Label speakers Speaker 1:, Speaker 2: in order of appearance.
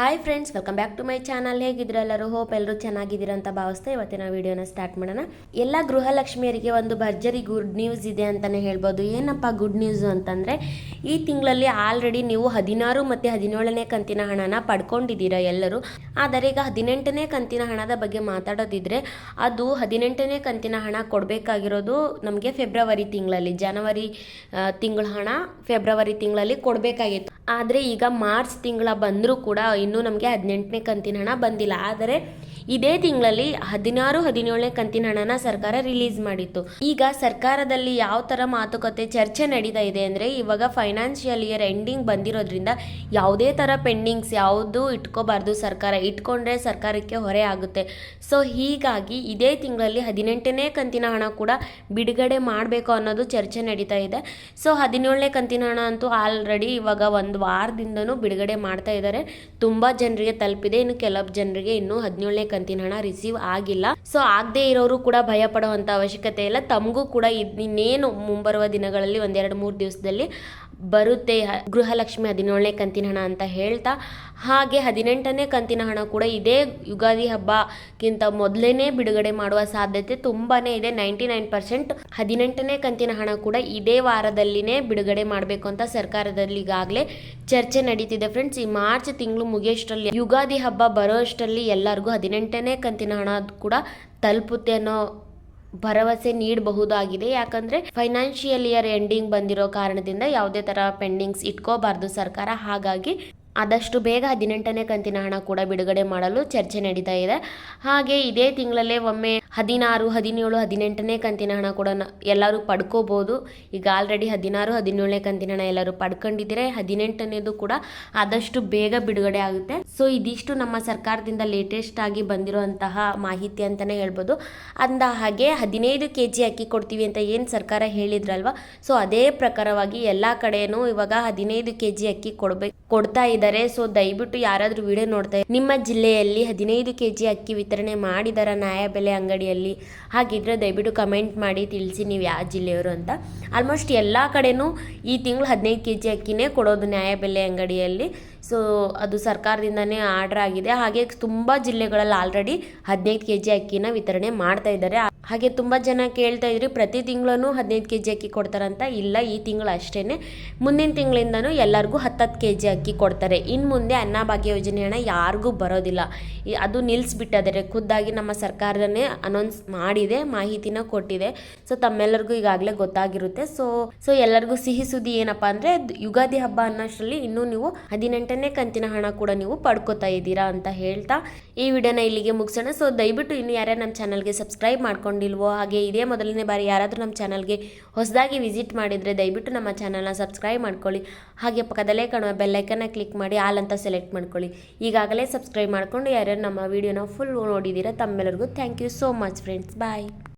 Speaker 1: Hi friends, welcome back to my channel. ಹೇಗಿದ್ರೆ ಎಲ್ಲರೂ hope ಎಲ್ಲರೂ ಚೆನ್ನಾಗಿದ್ದೀರಾ ಅಂತ ಭಾವಿಸ್ತಾ ಇವತ್ತಿನ ವಿಡಿಯೋನ ಸ್ಟಾರ್ಟ್ ಮಾಡೋಣ. ಎಲ್ಲ ಗೃಹಲಕ್ಷ್ಮಿಯರಿಗೆ ಒಂದು ಭರ್ಜರಿ ಗುಡ್ ನ್ಯೂಸ್ ಇದೆ ಅಂತಲೇ ಹೇಳ್ಬೋದು. ಏನಪ್ಪ ಗುಡ್ ನ್ಯೂಸ್ ಅಂತಂದರೆ, ಈ ತಿಂಗಳಲ್ಲಿ ಆಲ್ರೆಡಿ ನೀವು 16 ಮತ್ತು 17ನೇ ಕಂತಿನ ಹಣನ ಪಡ್ಕೊಂಡಿದ್ದೀರಾ ಎಲ್ಲರೂ. ಆದರೆ ಈಗ 18ನೇ ಕಂತಿನ ಹಣದ ಬಗ್ಗೆ ಮಾತಾಡೋದಿದ್ರೆ, ಅದು 18ನೇ ಕಂತಿನ ಹಣ ಕೊಡಬೇಕಾಗಿರೋದು ನಮಗೆ ಫೆಬ್ರವರಿ ತಿಂಗಳಲ್ಲಿ. ಜನವರಿ ತಿಂಗಳ ಹಣ ಫೆಬ್ರವರಿ ತಿಂಗಳಲ್ಲಿ ಕೊಡಬೇಕಾಗಿತ್ತು. ಆದರೆ ಈಗ ಮಾರ್ಚ್ ತಿಂಗಳ ಬಂದರೂ ಕೂಡ ಇನ್ನೂ ನಮಗೆ 18ನೇ ಕಂತಿನ ಹಣ ಬಂದಿಲ್ಲ. ಆದರೆ ಇದೇ ತಿಂಗಳಲ್ಲಿ 16, 17ನೇ ಕಂತಿನ ಹಣನ ಸರ್ಕಾರ ರಿಲೀಸ್ ಮಾಡಿತ್ತು. ಈಗ ಸರ್ಕಾರದಲ್ಲಿ ಯಾವ ಥರ ಮಾತುಕತೆ ಚರ್ಚೆ ನಡೀತಾ ಇದೆ ಅಂದರೆ, ಇವಾಗ ಫೈನಾನ್ಷಿಯಲ್ ಇಯರ್ ಎಂಡಿಂಗ್ ಬಂದಿರೋದ್ರಿಂದ ಯಾವುದೇ ಥರ ಪೆಂಡಿಂಗ್ಸ್ ಯಾವುದು ಇಟ್ಕೋಬಾರ್ದು. ಸರ್ಕಾರ ಇಟ್ಕೊಂಡ್ರೆ ಸರ್ಕಾರಕ್ಕೆ ಹೊರೆ ಆಗುತ್ತೆ. ಸೊ ಹೀಗಾಗಿ ಇದೇ ತಿಂಗಳಲ್ಲಿ 18ನೇ ಕಂತಿನ ಹಣ ಕೂಡ ಬಿಡುಗಡೆ ಮಾಡಬೇಕು ಅನ್ನೋದು ಚರ್ಚೆ ನಡೀತಾ ಇದೆ. ಸೊ 17ನೇ ಕಂತಿನ ಹಣ ಅಂತೂ ಆಲ್ರೆಡಿ ಇವಾಗ ಒಂದು ವಾರದಿಂದನೂ ಬಿಡುಗಡೆ ಮಾಡ್ತಾ ಇದ್ದಾರೆ. ತುಂಬ ಜನರಿಗೆ ತಲುಪಿದೆ. ಇನ್ನು ಕೆಲವು ಜನರಿಗೆ ಇನ್ನೂ 17ನೇ ಕಂತಿನ ಹಣ ರಿಸೀವ್ ಆಗಿಲ್ಲ. ಸೊ ಆಗದೆ ಇರೋರು ಕೂಡ ಭಯ ಪಡುವಂಥ ಅವಶ್ಯಕತೆ ಇಲ್ಲ. ತಮಗೂ ಕೂಡ ಇನ್ನೇನು ಮುಂಬರುವ ದಿನಗಳಲ್ಲಿ 1-2-3 ದಿವಸದಲ್ಲಿ ಬರುತ್ತೆ ಗೃಹಲಕ್ಷ್ಮಿ 17ನೇ ಕಂತಿನ ಹಣ ಅಂತ ಹೇಳ್ತಾ, ಹಾಗೆ 18ನೇ ಕಂತಿನ ಹಣ ಕೂಡ ಇದೇ ಯುಗಾದಿ ಹಬ್ಬಕ್ಕಿಂತ ಮೊದಲೇ ಬಿಡುಗಡೆ ಮಾಡುವ ಸಾಧ್ಯತೆ ತುಂಬಾ ಇದೆ. 99% 18ನೇ ಕಂತಿನ ಹಣ ಕೂಡ ಇದೇ ವಾರದಲ್ಲಿನೇ ಬಿಡುಗಡೆ ಮಾಡಬೇಕು ಅಂತ ಸರ್ಕಾರದಲ್ಲಿ ಈಗಾಗಲೇ ಚರ್ಚೆ ನಡೀತಿದೆ ಫ್ರೆಂಡ್ಸ್. ಈ ಮಾರ್ಚ್ ತಿಂಗಳು ಮುಗಿಯೋಷ್ಟರಲ್ಲಿ, ಯುಗಾದಿ ಹಬ್ಬ ಬರೋ ಅಷ್ಟರಲ್ಲಿ ಎಲ್ಲರಿಗೂ 18ನೇ ಕಂತಿನ ಹಣ ಕೂಡ ತಲುಪುತ್ತೆ ಅನ್ನೋ ಭರವಸೆ ನೀಡಬಹುದಾಗಿದೆ. ಯಾಕಂದರೆ ಫೈನಾನ್ಷಿಯಲ್ ಇಯರ್ ಎಂಡಿಂಗ್ ಬಂದಿರೋ ಕಾರಣದಿಂದ ಯಾವುದೇ ಥರ ಪೆಂಡಿಂಗ್ಸ್ ಇಟ್ಕೋಬಾರ್ದು ಸರ್ಕಾರ. ಹಾಗಾಗಿ ಆದಷ್ಟು ಬೇಗ 18ನೇ ಕಂತಿನ ಹಣ ಕೂಡ ಬಿಡುಗಡೆ ಮಾಡಲು ಚರ್ಚೆ ನಡೀತಾ ಇದೆ. ಹಾಗೆ ಇದೇ ತಿಂಗಳಲ್ಲೇ ಒಮ್ಮೆ 16, 17, 18ನೇ ಕಂತಿನ ಹಣ ಕೂಡ ಎಲ್ಲರೂ ಪಡ್ಕೋಬೋದು. ಈಗ ಆಲ್ರೆಡಿ 16, 17ನೇ ಕಂತಿನ ಹಣ ಎಲ್ಲರೂ ಪಡ್ಕೊಂಡಿದ್ದೀರಾ. 18ನೇದು ಕೂಡ ಆದಷ್ಟು ಬೇಗ ಬಿಡುಗಡೆ ಆಗುತ್ತೆ. ಸೊ ಇದಿಷ್ಟು ನಮ್ಮ ಸರ್ಕಾರದಿಂದ ಲೇಟೆಸ್ಟ್ ಆಗಿ ಬಂದಿರುವಂತಹ ಮಾಹಿತಿ ಅಂತಲೇ ಹೇಳ್ಬೋದು. ಅಂದ ಹಾಗೆ 15 kg ಅಕ್ಕಿ ಕೊಡ್ತೀವಿ ಅಂತ ಏನು ಸರ್ಕಾರ ಹೇಳಿದ್ರಲ್ವ, ಸೊ ಅದೇ ಪ್ರಕಾರವಾಗಿ ಎಲ್ಲ ಕಡೆಯೂ ಇವಾಗ 15 kg ಅಕ್ಕಿ ಕೊಡ್ತಾ ಇದ್ದಾರೆ. ಸೊ ದಯವಿಟ್ಟು ಯಾರಾದರೂ ವಿಡಿಯೋ ನೋಡ್ತಾ ನಿಮ್ಮ ಜಿಲ್ಲೆಯಲ್ಲಿ 15 kg ಅಕ್ಕಿ ವಿತರಣೆ ಮಾಡಿದಾರ ನ್ಯಾಯಬೆಲೆ ಅಂಗಡಿಯಲ್ಲಿ? ಹಾಗಿದ್ರೆ ದಯವಿಟ್ಟು ಕಮೆಂಟ್ ಮಾಡಿ ತಿಳಿಸಿ ನೀವು ಯಾವ ಜಿಲ್ಲೆಯವರು ಅಂತ. ಆಲ್ಮೋಸ್ಟ್ ಎಲ್ಲ ಕಡೆನೂ ಈ ತಿಂಗಳು 15 kg ಅಕ್ಕಿನೇ ಕೊಡೋದು ನ್ಯಾಯಬೆಲೆ ಅಂಗಡಿಯಲ್ಲಿ. ಸೊ ಅದು ಸರ್ಕಾರದಿಂದನೇ ಆರ್ಡರ್ ಆಗಿದೆ. ಹಾಗೆ ತುಂಬ ಜಿಲ್ಲೆಗಳಲ್ಲಿ ಆಲ್ರೆಡಿ 15 kg ಅಕ್ಕಿನ ವಿತರಣೆ ಮಾಡ್ತಾ ಇದ್ದಾರೆ. ಹಾಗೆ ತುಂಬ ಜನ ಕೇಳ್ತಾ ಇದ್ರಿ, ಪ್ರತಿ ತಿಂಗಳೂ 15 kg ಅಕ್ಕಿ ಕೊಡ್ತಾರಂತ. ಇಲ್ಲ, ಈ ತಿಂಗಳು ಅಷ್ಟೇ. ಮುಂದಿನ ತಿಂಗಳಿಂದನೂ ಎಲ್ಲರಿಗೂ 10 kg ಅಕ್ಕಿ ಕೊಡ್ತಾರೆ. ಇನ್ನು ಮುಂದೆ ಅನ್ನಭಾಗ್ಯ ಯೋಜನೆ ಹಣ ಯಾರಿಗೂ ಬರೋದಿಲ್ಲ. ಅದು ನಿಲ್ಲಿಸ್ಬಿಟ್ಟಿದ್ದಾರೆ. ಖುದ್ದಾಗಿ ನಮ್ಮ ಸರ್ಕಾರನೇ ಅನೌನ್ಸ್ ಮಾಡಿದೆ, ಮಾಹಿತಿನ ಕೊಟ್ಟಿದೆ. ಸೊ ತಮ್ಮೆಲ್ಲರಿಗೂ ಈಗಾಗಲೇ ಗೊತ್ತಾಗಿರುತ್ತೆ. ಸೊ ಎಲ್ಲರಿಗೂ ಸಿಹಿ ಸುದ್ದಿ ಏನಪ್ಪ ಅಂದರೆ, ಯುಗಾದಿ ಹಬ್ಬ ಅನ್ನೋಷ್ಟರಲ್ಲಿ ಇನ್ನೂ ನೀವು 18ನೇ ಕಂತಿನ ಹಣ ಕೂಡ ನೀವು ಪಡ್ಕೋತಾ ಇದ್ದೀರಾ ಅಂತ ಹೇಳ್ತಾ ಈ ವಿಡಿಯೋನ ಇಲ್ಲಿಗೆ ಮುಗಿಸೋಣ. ಸೊ ದಯವಿಟ್ಟು ಇನ್ನು ಯಾರ್ಯಾರು ನಮ್ಮ ಚಾನಲ್ಗೆ ಸಬ್ಸ್ಕ್ರೈಬ್ ಮಾಡ್ಕೊಂಡಿಲ್ವೋ, ಹಾಗೆ ಇದೇ ಮೊದಲನೇ ಬಾರಿ ಯಾರಾದರೂ ನಮ್ಮ ಚಾನಲ್ಗೆ ಹೊಸದಾಗಿ ವಿಸಿಟ್ ಮಾಡಿದರೆ ದಯವಿಟ್ಟು ನಮ್ಮ ಚಾನಲ್ನ ಸಬ್ಸ್ಕ್ರೈಬ್ ಮಾಡ್ಕೊಳ್ಳಿ. ಹಾಗೆ ಪಕ್ಕದಲ್ಲೇ ಕಾಣುವ ಬೆಲ್ಲೈಕನ್ನ ಕ್ಲಿಕ್ ಮಾಡಿ ಆಲ್ ಅಂತ ಸೆಲೆಕ್ಟ್ ಮಾಡ್ಕೊಳ್ಳಿ. ಈಗಾಗಲೇ ಸಬ್ಸ್ಕ್ರೈಬ್ ಮಾಡಿಕೊಂಡು ಯಾರ್ಯಾರು ನಮ್ಮ ವಿಡಿಯೋನ ಫುಲ್ ನೋಡಿದ್ದೀರಾ ತಮ್ಮೆಲ್ಲರಿಗೂ thank you so much friends. Bye.